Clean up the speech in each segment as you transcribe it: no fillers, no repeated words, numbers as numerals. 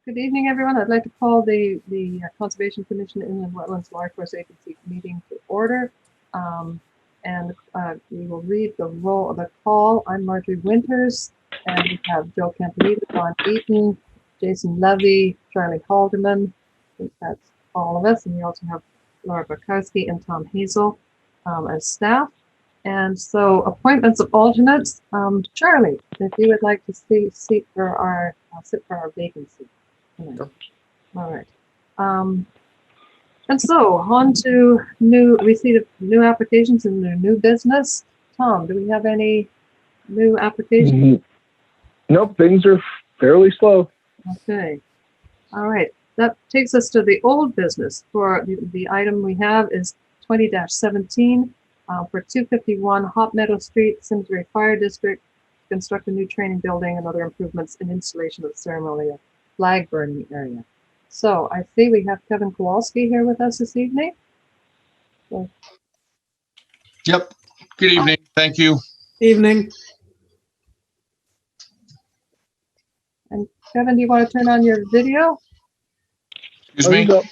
Good evening, everyone. I'd like to call the Conservation Commission Inland Wetlands Watercourse Agency meeting to order. We will read the roll of the call. I'm Marjorie Winters, and we have Joe Campanita, Don Eaton, Jason Levy, Charlie Haldeman. I think that's all of us. And we also have Laura Bukowski and Tom Hazel as staff. And so appointments of alternates. Charlie, if you would like to sit for our vacancy. Sure. All right. And so on to receipt of new applications and new business. Tom, do we have any new applications? Nope, things are fairly slow. Okay. All right. That takes us to the old business. For the item we have is 20-17 for 251 Hop Meadow Street, Simsbury Fire District, to construct a new training building and other improvements and installation of the ceremonial flag burning area. So I see we have Kevin Kowalski here with us this evening. So. Yep. Good evening. Thank you. Evening. And Kevin, do you want to turn on your video? Excuse me?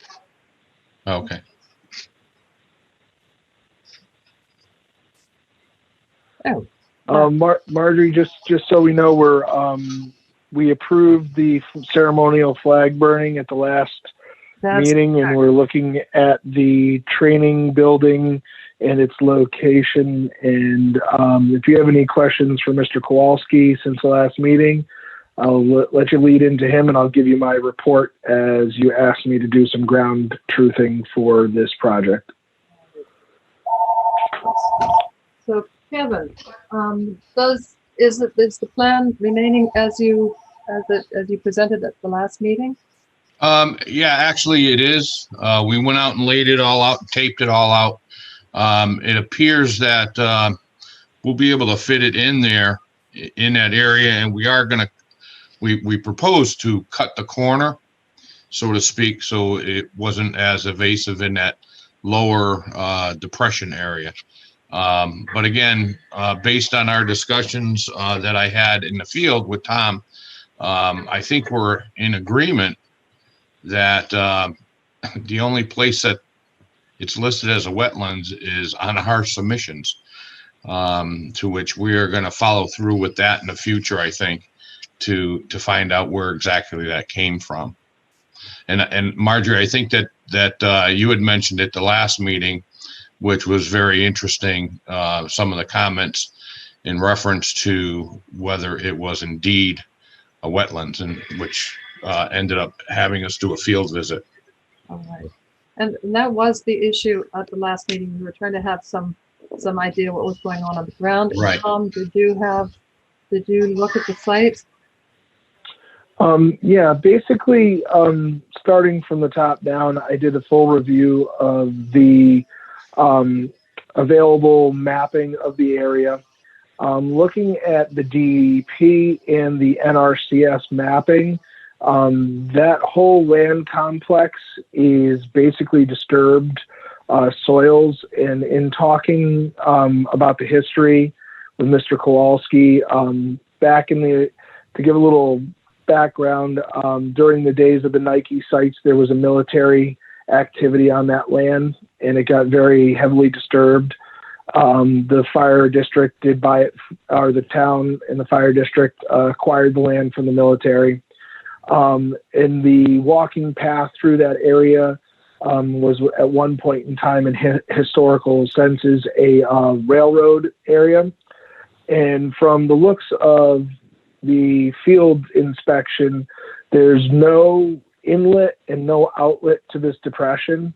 Okay. Oh. Marjorie, just so we know, we approved the ceremonial flag burning at the last meeting, and we're looking at the training building and its location. And if you have any questions for Mr. Kowalski since the last meeting, I'll let you lead into him, and I'll give you my report as you asked me to do some ground truthing for this project. So Kevin, is the plan remaining as you presented at the last meeting? Yeah, actually it is. We went out and laid it all out, taped it all out. It appears that we'll be able to fit it in there in that area, and we are going to, we propose to cut the corner, so to speak, so it wasn't as evasive in that lower depression area. But again, based on our discussions that I had in the field with Tom, I think we're in agreement that the only place that it's listed as a wetlands is on our submissions, to which we are going to follow through with that in the future, I think, to find out where exactly that came from. And Marjorie, I think that you had mentioned at the last meeting, which was very interesting, some of the comments in reference to whether it was indeed a wetlands, and which ended up having us do a field visit. All right. And that was the issue at the last meeting. We were trying to have some idea what was going on the ground. Right. Tom, did you look at the site? Yeah, basically, starting from the top down, I did a full review of the available mapping of the area. Looking at the DEP and the NRCS mapping, that whole land complex is basically disturbed soils. And in talking about the history with Mr. Kowalski, to give a little background, during the days of the Nike sites, there was a military activity on that land, and it got very heavily disturbed. The fire district did buy it, or the town and the fire district acquired the land from the military. And the walking path through that area was at one point in time in historical senses a railroad area. And from the looks of the field inspection, there's no inlet and no outlet to this depression.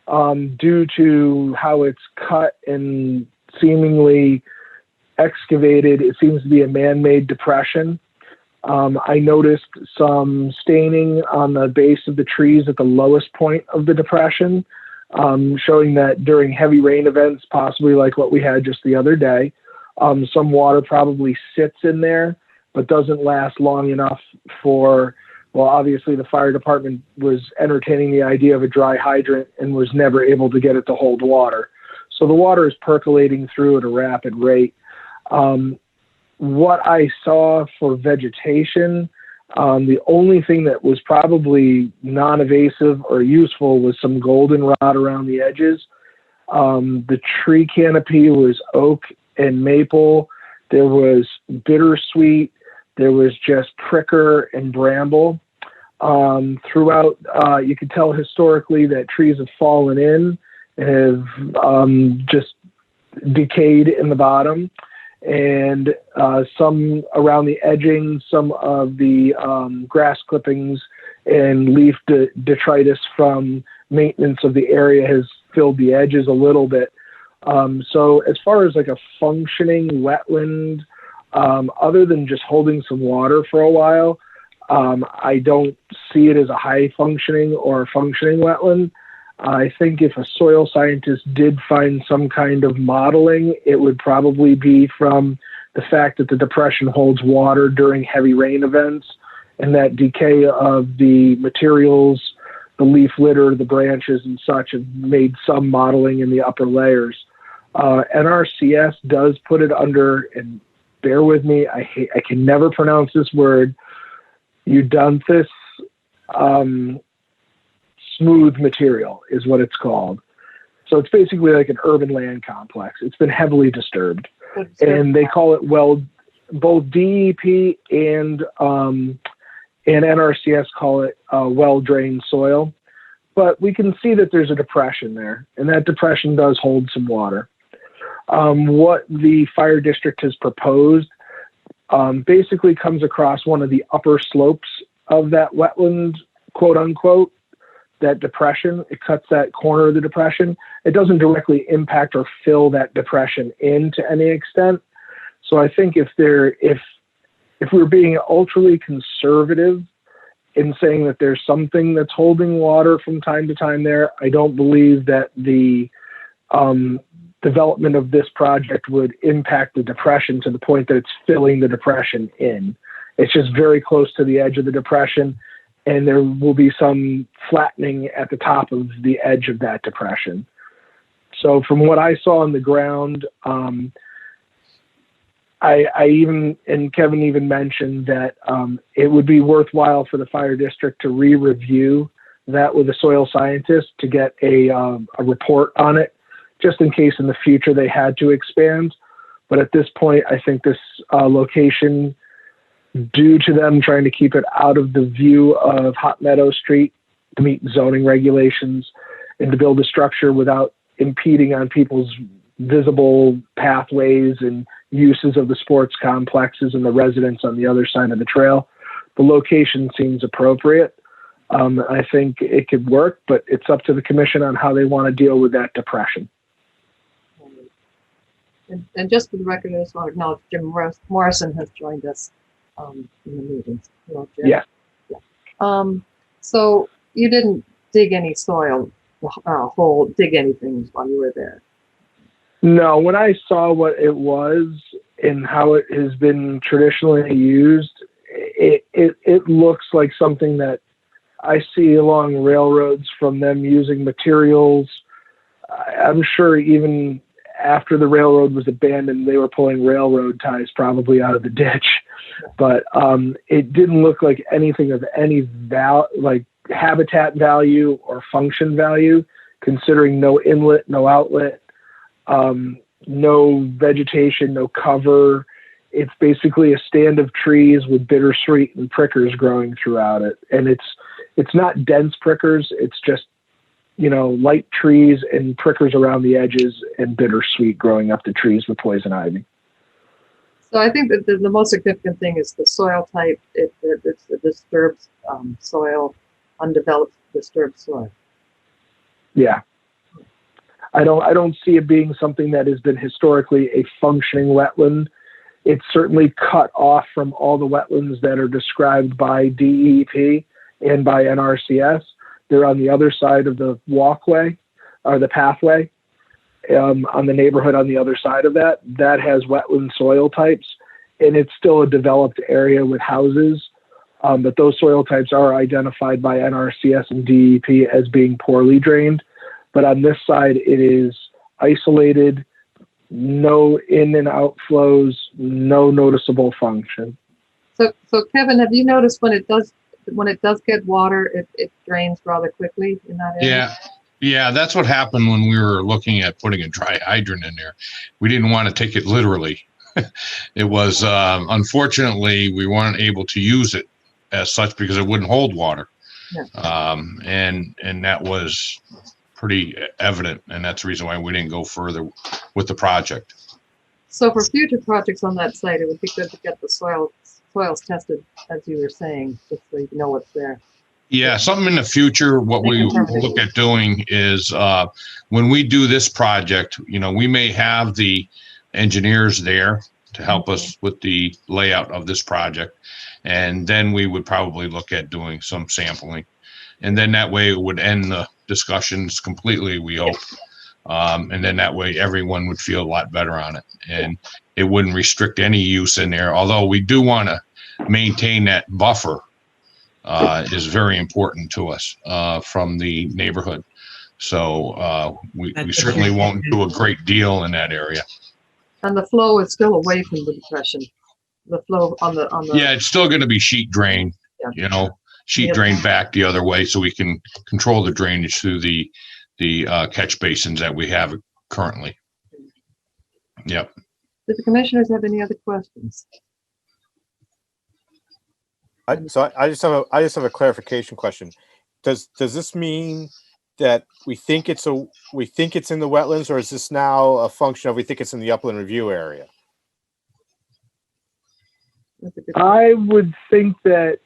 Due to how it's cut and seemingly excavated, it seems to be a man-made depression. I noticed some staining on the base of the trees at the lowest point of the depression, showing that during heavy rain events, possibly like what we had just the other day, some water probably sits in there, but doesn't last long enough for, well, obviously the fire department was entertaining the idea of a dry hydrant and was never able to get it to hold water. So the water is percolating through at a rapid rate. What I saw for vegetation, The only thing that was probably non-invasive or useful was some goldenrod around the edges. The tree canopy was oak and maple. There was bittersweet. There was just pricker and bramble. Throughout, you could tell historically that trees have fallen in and have just decayed in the bottom. And some around the edging, some of the grass clippings and leaf detritus from maintenance of the area has filled the edges a little bit. So as far as like a functioning wetland, other than just holding some water for a while, I don't see it as a high functioning or functioning wetland. I think if a soil scientist did find some kind of modeling, it would probably be from the fact that the depression holds water during heavy rain events, and that decay of the materials, the leaf litter, the branches and such have made some modeling in the upper layers. NRCS does put it under, and bear with me, I can never pronounce this word, Eudanthus smooth material is what it's called. So it's basically like an urban land complex. It's been heavily disturbed. And they call it both DEP and NRCS call it well-drained soil. But we can see that there's a depression there, and that depression does hold some water. What the fire district has proposed basically comes across one of the upper slopes of that wetland, quote unquote, that depression. It cuts that corner of the depression. It doesn't directly impact or fill that depression in to any extent. So I think if we're being ultra conservative in saying that there's something that's holding water from time to time there, I don't believe that the development of this project would impact the depression to the point that it's filling the depression in. It's just very close to the edge of the depression, and there will be some flattening at the top of the edge of that depression. So from what I saw on the ground, I even, and Kevin even mentioned that it would be worthwhile for the fire district to re-review that with a soil scientist to get a report on it, just in case in the future they had to expand. But at this point, I think this location, due to them trying to keep it out of the view of Hot Meadow Street to meet zoning regulations and to build a structure without impeding on people's visible pathways and uses of the sports complexes and the residents on the other side of the trail, the location seems appropriate. I think it could work, but it's up to the commission on how they want to deal with that depression. And just for the record, I just want to acknowledge Jim Morrison has joined us in the meetings. Hello, Jim. Yeah. So you didn't dig any soil, dig anything while you were there? No, when I saw what it was and how it has been traditionally used, it looks like something that I see along railroads from them using materials. I'm sure even after the railroad was abandoned, they were pulling railroad ties probably out of the ditch. But it didn't look like anything of any like habitat value or function value, considering no inlet, no outlet, no vegetation, no cover. It's basically a stand of trees with bittersweet and prickers growing throughout it. And it's not dense prickers. It's just, light trees and prickers around the edges and bittersweet growing up the trees with poison ivy. So I think that the most significant thing is the soil type. It's the disturbed soil, undeveloped disturbed soil. Yeah. I don't see it being something that has been historically a functioning wetland. It's certainly cut off from all the wetlands that are described by DEP and by NRCS. They're on the other side of the walkway or the pathway, on the neighborhood on the other side of that. That has wetland soil types, and it's still a developed area with houses. But those soil types are identified by NRCS and DEP as being poorly drained. But on this side, it is isolated, no in and out flows, no noticeable function. So Kevin, have you noticed when it does get water, it drains rather quickly in that area? Yeah. Yeah, that's what happened when we were looking at putting a dry hydrant in there. We didn't want to take it literally. It was, unfortunately, we weren't able to use it as such because it wouldn't hold water. Yeah. And that was pretty evident, and that's the reason why we didn't go further with the project. So for future projects on that site, it would be good to get the soils tested, as you were saying, just so you know what's there. Yeah, something in the future, what we will look at doing is when we do this project, we may have the engineers there to help us with the layout of this project. And then we would probably look at doing some sampling. And then that way it would end the discussions completely, we hope. And then that way everyone would feel a lot better on it. And it wouldn't restrict any use in there, although we do want to maintain that buffer. Is very important to us from the neighborhood. So we certainly won't do a great deal in that area. And the flow is still away from the depression. The flow on the Yeah, it's still going to be sheet drain. Yeah. Sheet drain back the other way, so we can control the drainage through the catch basins that we have currently. Yep. Do the commissioners have any other questions? I just have a clarification question. Does this mean that we think it's in the wetlands, or is this now a function of we think it's in the upland review area? I would think that.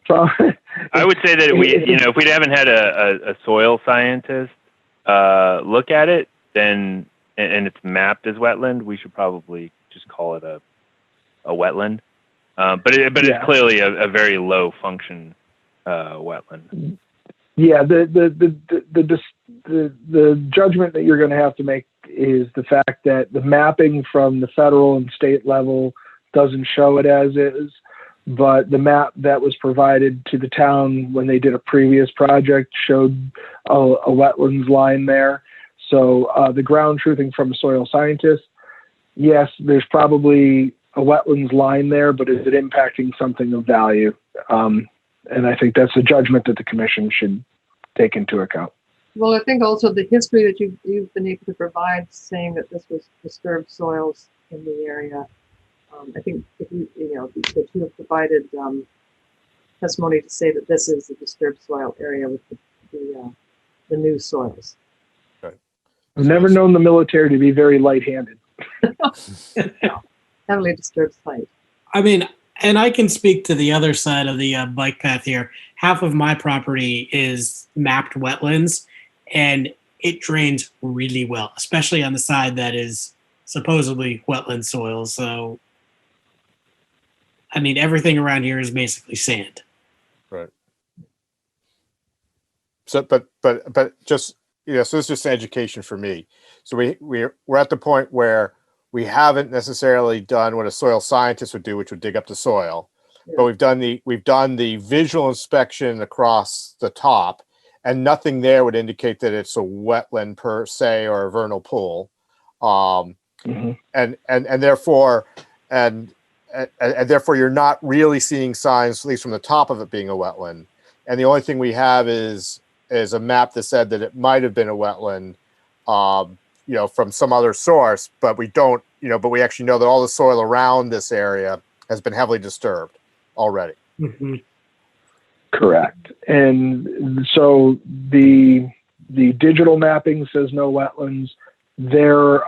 I would say that if we haven't had a soil scientist look at it, then and it's mapped as wetland, we should probably just call it a wetland. But it's clearly a very low function wetland. Yeah, the judgment that you're going to have to make is the fact that the mapping from the federal and state level doesn't show it as is, but the map that was provided to the town when they did a previous project showed a wetlands line there. So the ground truthing from a soil scientist, yes, there's probably a wetlands line there, but is it impacting something of value? And I think that's a judgment that the commission should take into account. Well, I think also the history that you've been able to provide, saying that this was disturbed soils in the area. I think if that you have provided testimony to say that this is a disturbed soil area with the new soils. I've never known the military to be very light-handed. Heavily disturbed site. I mean, and I can speak to the other side of the bike path here. Half of my property is mapped wetlands, and it drains really well, especially on the side that is supposedly wetland soil. So, I mean, everything around here is basically sand. Right. So, but just so this is just education for me. So we're at the point where we haven't necessarily done what a soil scientist would do, which would dig up the soil, but we've done the visual inspection across the top, and nothing there would indicate that it's a wetland per se or a vernal pool, and therefore you're not really seeing signs, at least from the top of it, being a wetland. And the only thing we have is a map that said that it might have been a wetland. From some other source, but we don't, but we actually know that all the soil around this area has been heavily disturbed already. Mm-hmm. Correct. And so the digital mapping says no wetlands. Their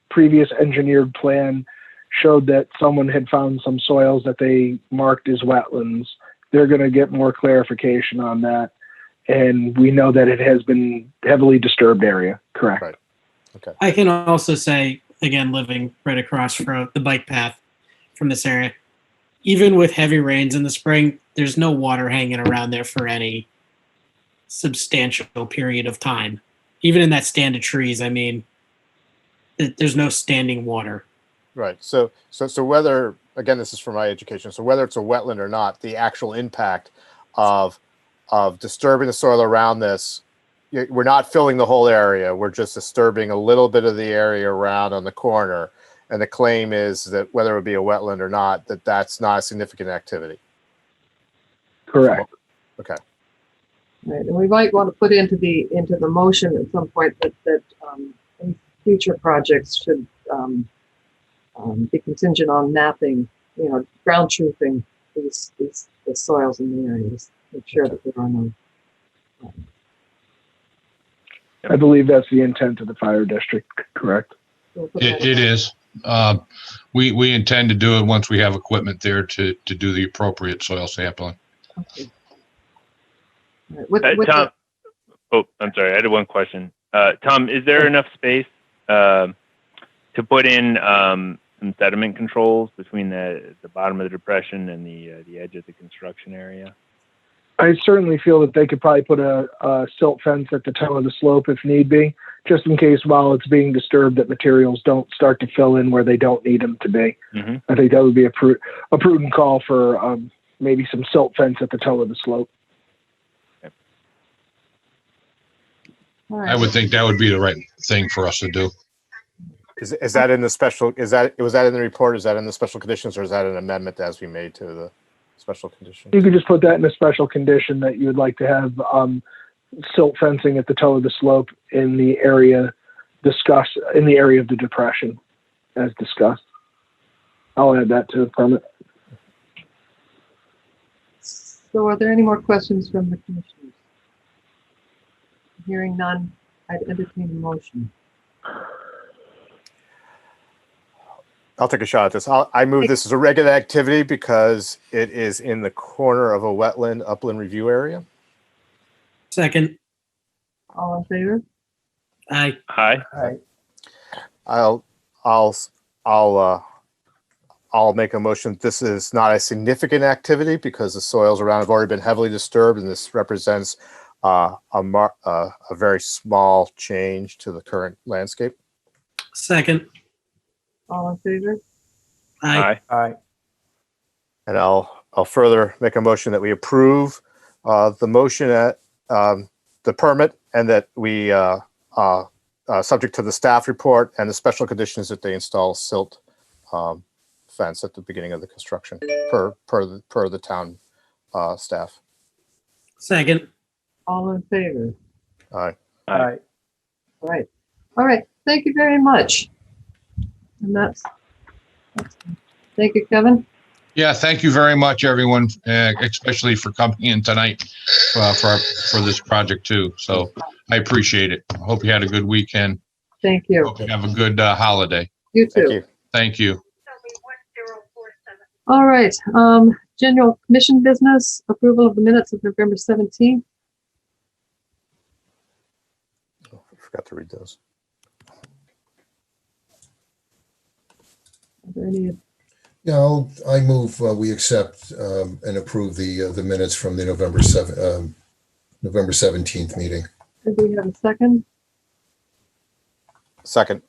previous engineered plan showed that someone had found some soils that they marked as wetlands. They're going to get more clarification on that. And we know that it has been heavily disturbed area. Correct. Right. Okay. I can also say, again, living right across from the bike path from this area, even with heavy rains in the spring, there's no water hanging around there for any substantial period of time. Even in that stand of trees, I mean, there's no standing water. Right. So whether, again, this is for my education, so whether it's a wetland or not, the actual impact of disturbing the soil around this, we're not filling the whole area. We're just disturbing a little bit of the area around on the corner. and the claim is that whether it would be a wetland or not, that's not a significant activity. Correct. Okay. Right, and we might want to put into the motion at some point that any future projects should be contingent on mapping, ground truthing the soils in the areas. Make sure that there are no. I believe that's the intent of the fire district, correct? We'll put that It in. is. We intend to do it once we have equipment there to do the appropriate soil sampling. Okay. All right, with Tom, I'm sorry. I had one question. Tom, is there enough space to put in some sediment controls between the bottom of the depression and the edge of the construction area? I certainly feel that they could probably put a silt fence at the toe of the slope if need be, just in case while it's being disturbed that materials don't start to fill in where they don't need them to be. Mm-hmm. I think that would be a prudent call for maybe some silt fence at the toe of the slope. all right. I would think that would be the right thing for us to do. Is that in the special, was that in the report? Is that in the special conditions, or is that an amendment that has to be made to the special condition? You could just put that in a special condition that you would like to have silt fencing at the toe of the slope in the area of the depression as discussed. I'll add that to the permit. So are there any more questions from the commissioners? Hearing none, I'd entertain a motion. I'll take a shot at this. I move this as a regular activity because it is in the corner of a wetland upland review area. Second. All in favor? Aye. Hi. I'll make a motion. This is not a significant activity because the soils around have already been heavily disturbed, and this represents a very small change to the current landscape. Second. All in favor? Aye. Hi. And I'll further make a motion that we approve the motion at the permit, and that we subject to the staff report and the special conditions that they install silt fence at the beginning of the construction per the town staff. Second. All in favor? Aye. Hi. Right. All right. Thank you very much. And that's thank you, Kevin. Yeah, thank you very much, everyone, especially for coming in tonight for this project too. So I appreciate it. I hope you had a good weekend. Thank you. Hope you have a good holiday. You too. Thank you. Thank you. All right. General commission business, approval of the minutes of November 17th. Oh, I forgot to read those. Are there any? Yeah, I move we accept and approve the minutes from the November 17th meeting. Do we have a second? Second.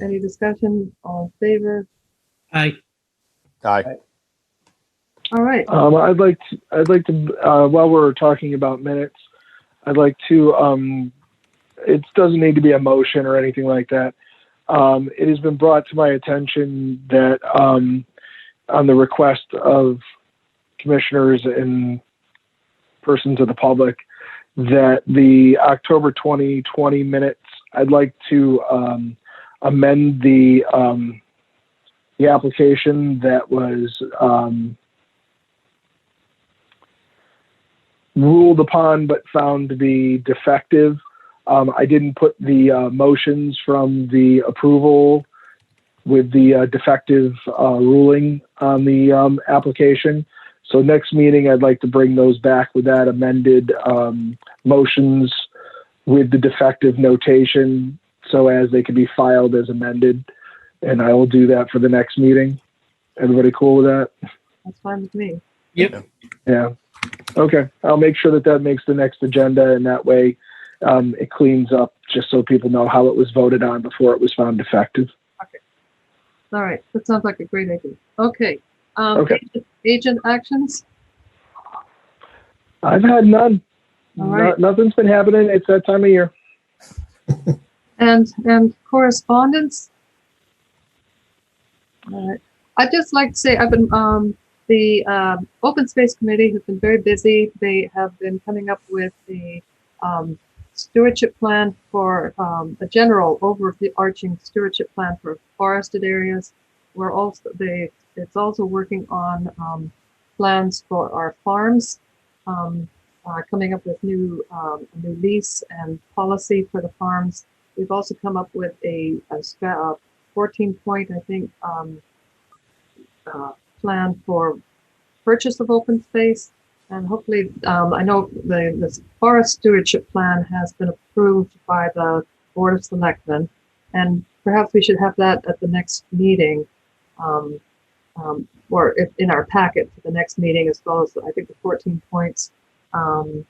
Any discussion? All in favor? Aye. Aye. All right. I'd like to while we're talking about minutes, I'd like to it doesn't need to be a motion or anything like that. It has been brought to my attention that on the request of commissioners and persons of the public, that the October 2020 minutes, I'd like to amend the application that was ruled upon but found to be defective. I didn't put the motions from the approval with the defective ruling on the application. So next meeting, I'd like to bring those back with that amended motions with the defective notation so as they can be filed as amended. And I will do that for the next meeting. Everybody cool with that? That's fine with me. Yep. Yeah. Okay. I'll make sure that makes the next agenda, and that way it cleans up just so people know how it was voted on before it was found defective. All right. That sounds like a great idea. Okay. Okay. Agent actions. I've had none. All right. Nothing's been happening. It's that time of year. And correspondence. All right. I'd just like to say I've been the Open Space Committee has been very busy. They have been coming up with a stewardship plan for a general overarching stewardship plan for forested areas. We're also it's also working on plans for our farms, coming up with new lease and policy for the farms. We've also come up with a 14-point, I think, plan for purchase of open space. And hopefully, I know the forest stewardship plan has been approved by the Board of Selectmen, and perhaps we should have that at the next meeting, or in our packet for the next meeting, as well as I think the 14 points, working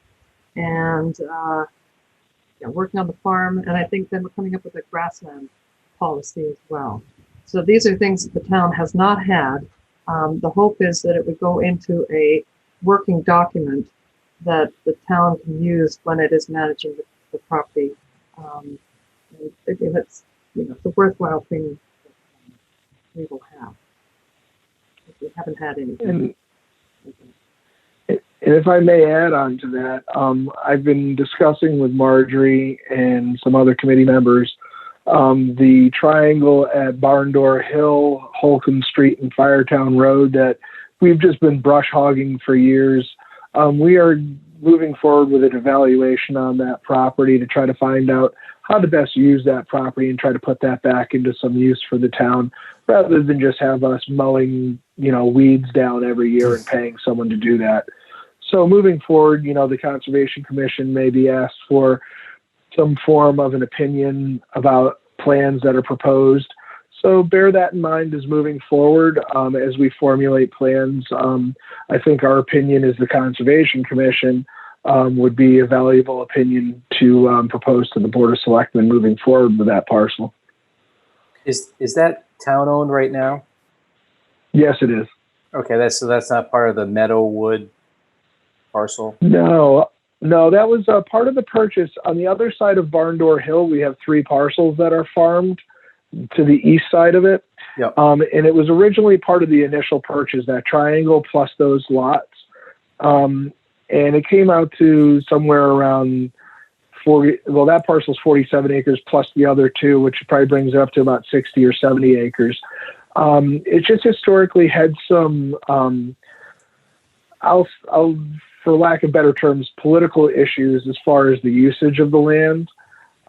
on the farm, and I think then we're coming up with a grassland policy as well. So these are things that the town has not had. The hope is that it would go into a working document that the town can use when it is managing the property. And if it's, it's a worthwhile thing that we will have. If we haven't had anything. And if I may add on to that, I've been discussing with Marjorie and some other committee members the triangle at Barn Door Hill, Holcomb Street, and Firetown Road that we've just been brush hogging for years. We are moving forward with an evaluation on that property to try to find out how to best use that property and try to put that back into some use for the town, rather than just have us mowing, weeds down every year and paying someone to do that. So moving forward, the Conservation Commission may be asked for some form of an opinion about plans that are proposed. So bear that in mind as moving forward as we formulate plans. I think our opinion as the Conservation Commission would be a valuable opinion to propose to the Board of Selectmen moving forward with that parcel. Is that town owned right now? Yes, it is. Okay, that's not part of the Meadowwood parcel? No, that was part of the purchase. On the other side of Barn Door Hill, we have 3 parcels that are farmed to the east side of it. Yep. And it was originally part of the initial purchase, that triangle plus those lots. And it came out to somewhere around 40, well, that parcel's 47 acres plus the other 2, which probably brings it up to about 60 or 70 acres. It just historically had some, I'll for lack of better terms, political issues as far as the usage of the land,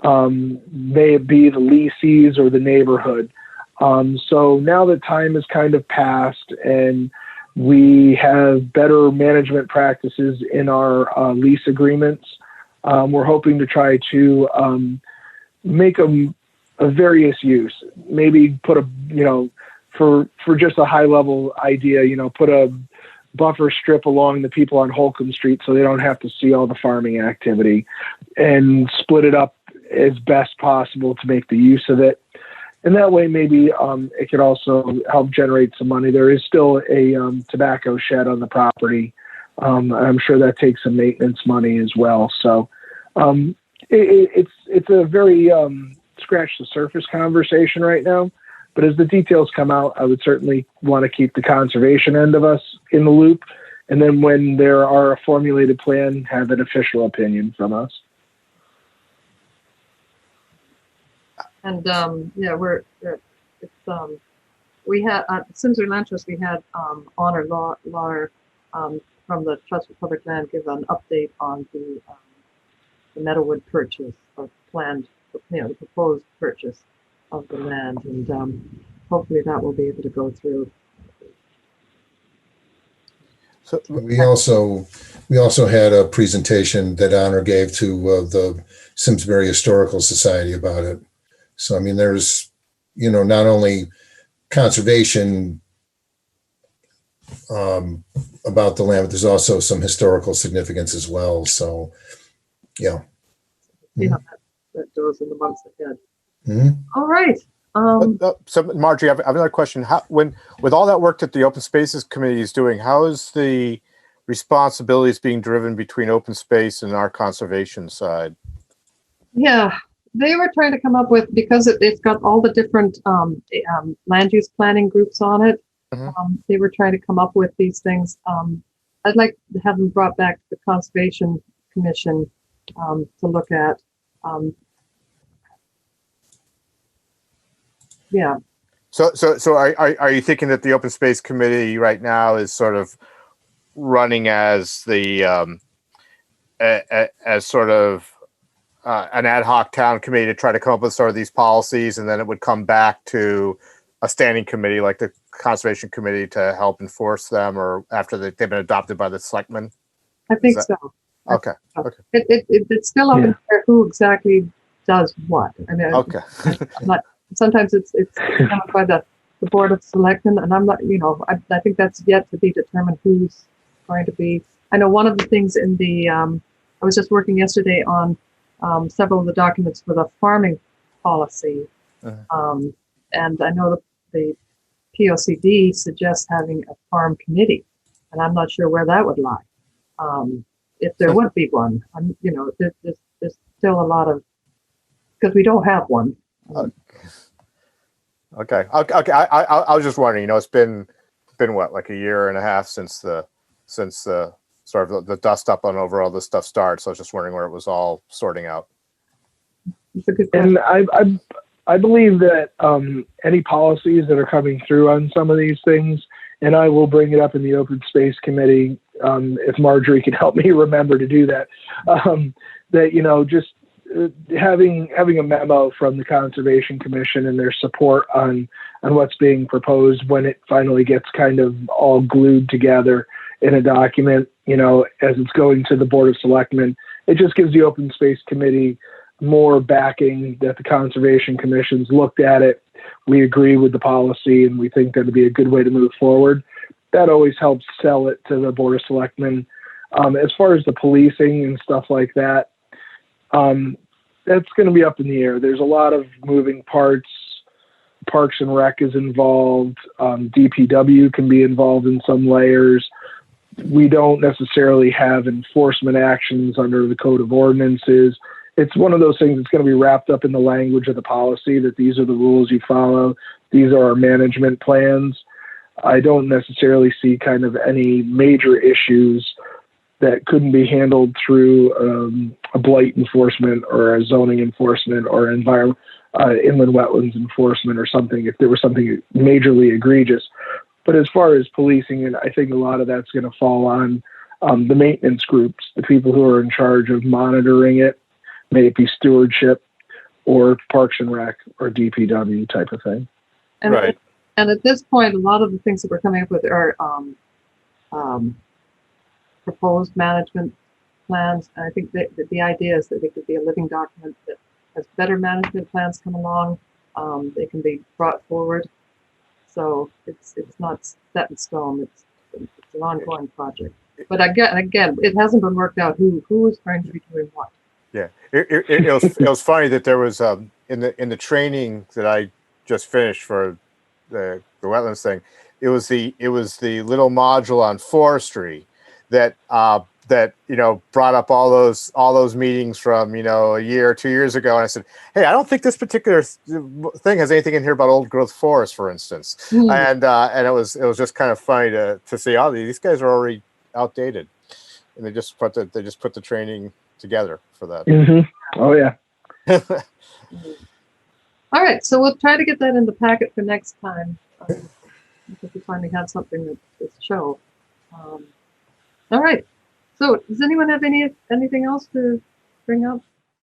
may it be the leasees or the neighborhood. So now that time has kind of passed and we have better management practices in our lease agreements, we're hoping to try to make them a various use. Maybe put a, for just a high level idea, put a buffer strip along the people on Holcomb Street so they don't have to see all the farming activity, and split it up as best possible to make the use of it. And that way, maybe it could also help generate some money. There is still a tobacco shed on the property. I'm sure that takes some maintenance money as well. So it's a very scratch the surface conversation right now. But as the details come out, I would certainly want to keep the conservation end of us in the loop. And then when there are a formulated plan, have an official opinion from us. And we had at Simsbury Land Trust, we had Honor Lawyer from the Trust for Public Land give an update on the Meadowwood purchase or planned, the proposed purchase of the land, and hopefully that will be able to go through. So We also had a presentation that Honor gave to the Simsbury Historical Society about it. So, I mean, there's, not only conservation about the land, but there's also some historical significance as well. So, yeah. See how that goes in the months ahead. Mm-hmm. All right. So, Marjorie, I have another question. With all that work that the Open Spaces Committee is doing, how is the responsibilities being driven between open space and our conservation side? Yeah, They were trying to come up with, because it's got all the different land use planning groups on it. Mhm. They were trying to come up with these things. I'd like to have them brought back to the Conservation Commission to look at. Yeah, So are you thinking that the Open Space Committee right now is sort of running as the as sort of an ad hoc town committee to try to come up with sort of these policies, and then it would come back to a standing committee like the Conservation Committee to help enforce them, or after they've been adopted by the selectmen? I think that- so. Okay. So Okay. It's still up in the air who exactly does what. I mean, Okay. I'm not. Sometimes it's determined by the Board of Selectmen, and I'm not. I think that's yet to be determined who's going to be. I know one of the things in the. I was just working yesterday on several of the documents for the farming policy, and I know the POCD suggests having a farm committee, and I'm not sure where that would lie. If there would be one, there's still a lot of, because we don't have one. Okay. I was just wondering. It's been what, like a year and a half since the sort of the dust up on over all this stuff started. So I was just wondering where it was all sorting out. It's a good question. And I believe that any policies that are coming through on some of these things, and I will bring it up in the Open Space Committee if Marjorie can help me remember to do that. That just having a memo from the Conservation Commission and their support on what's being proposed when it finally gets kind of all glued together in a document, as it's going to the Board of Selectmen, it just gives the Open Space Committee more backing that the Conservation Commission's looked at it. We agree with the policy and we think that'd be a good way to move forward. That always helps sell it to the Board of Selectmen. As far as the policing and stuff like that, that's going to be up in the air. There's a lot of moving parts. Parks and Rec is involved. DPW can be involved in some layers. We don't necessarily have enforcement actions under the Code of Ordinances. It's one of those things that's going to be wrapped up in the language of the policy, that these are the rules you follow. These are our management plans. I don't necessarily see kind of any major issues that couldn't be handled through a blight enforcement or a zoning enforcement or inland wetlands enforcement or something, if there was something majorly egregious. But as far as policing it, I think a lot of that's going to fall on the maintenance groups, the people who are in charge of monitoring it, may it be stewardship or Parks and Rec or DPW type of thing. And, Right. And at this point, a lot of the things that we're coming up with are proposed management plans. And I think that the idea is that it could be a living document that as better management plans come along, they can be brought forward. So it's not set in stone. It's an ongoing project. But again, it hasn't been worked out who is going to be doing what. Yeah, it was funny that there was in the training that I just finished for the wetlands thing. It was the little module on forestry that brought up all those meetings from a year or 2 years ago, and I said, hey, I don't think this particular thing has anything in here about old growth forest, for instance. And it was just kind of funny to see, oh, these guys are already outdated, and they just put the training together for that. Mm-hmm. Oh yeah. All right, so we'll try to get that in the packet for next time. Because we finally had something to show. All right. So does anyone have anything else to bring up?